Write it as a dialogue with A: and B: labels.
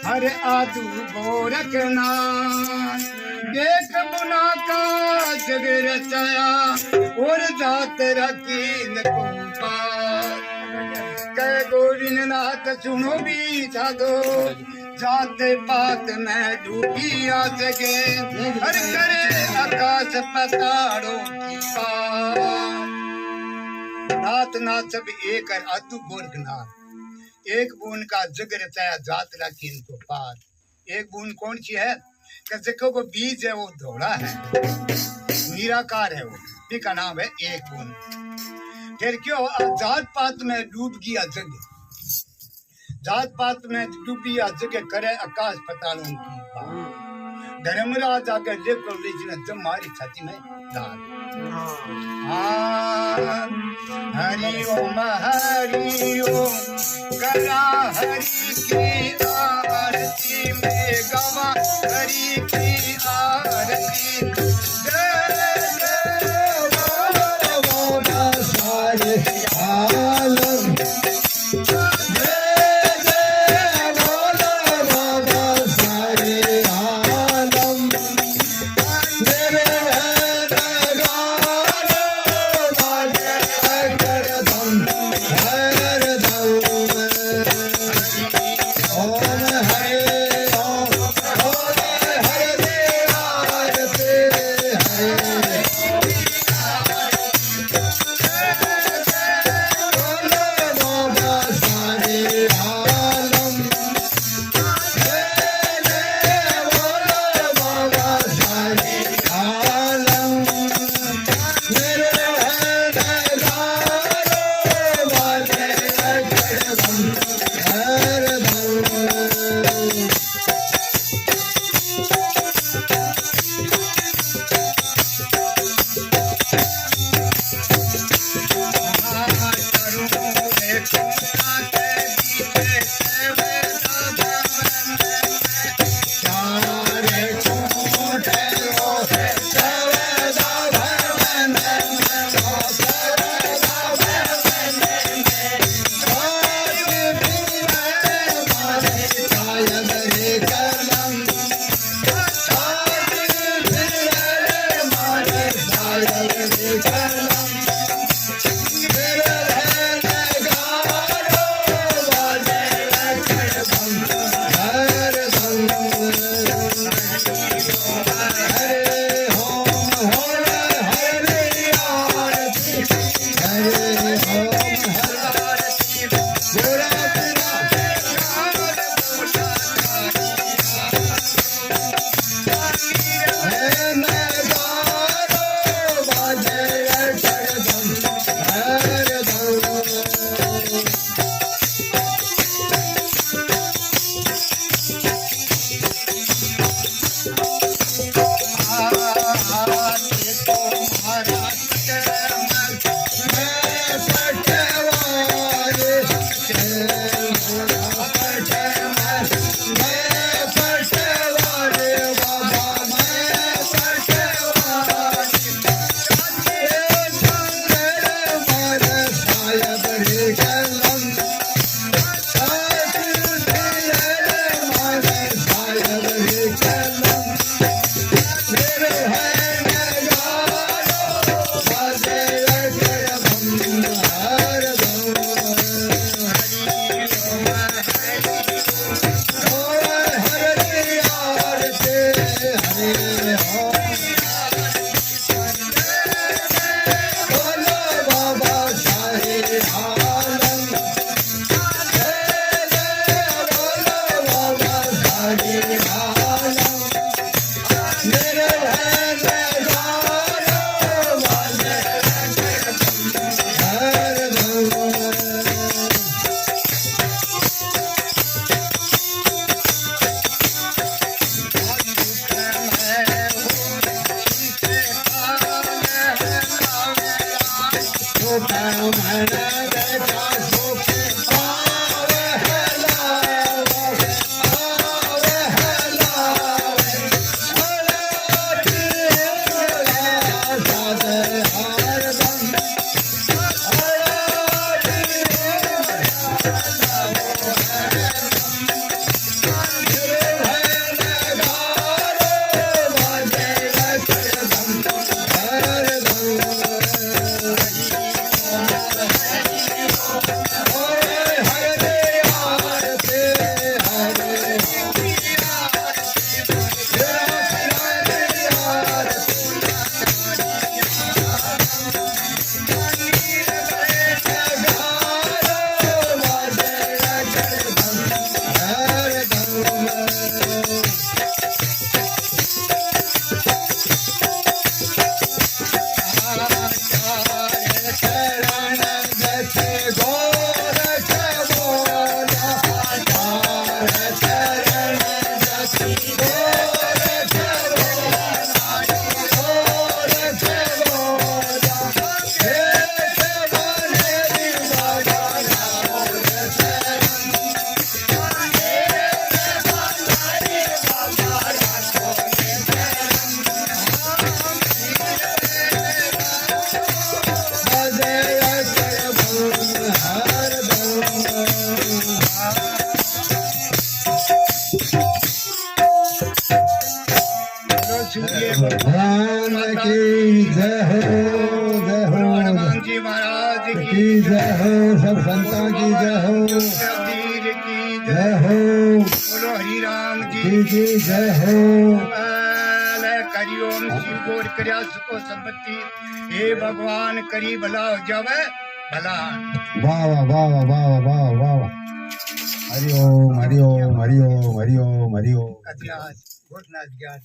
A: हर आदू गोरखनाथ एक बुना का जग रचाया और जात रखी न को पार कह गोविंदनाथ सुनो भी साधो जात पात में डूबी आ सके हर करे आकाश पताड़ों की पार नाथ नाथ सब एक है आदू गोरखनाथ एक बूंद का जग रचाया जात रखी इनको पार एक बूंद कौन सी है कि देखो वो बीज है वो धोड़ा है निराकार है वो इसका नाम है एक बूंद फिर क्यों जात पात में डूब गया जग जात पात में डूबी आ जग करे आकाश पतालों की पार धर्मराज आगे देखो लीजिए जब मारी छाती में दाल हरि ओम करा हरि की आरती में गवा हरि की आरती जय जय बोलो सारे आलम Hare जी महाराज
B: की
A: की
B: जय हो, सब संतों की जय हो,
A: कबीर की
B: जय
A: जय
B: हो,
A: बोलो हरि राम जी
B: की जय हो।
A: करिओम शिव गोर कर्या सुखो संपत्ति हे भगवान करी भला हो जावे भला
B: वाह वाह वाह वाह वाह वाह वाह वाह। हरि ओम हरि ओम हरि ओम हरि ओम हरि ओम।
A: अध्यास घोषणा ज्ञात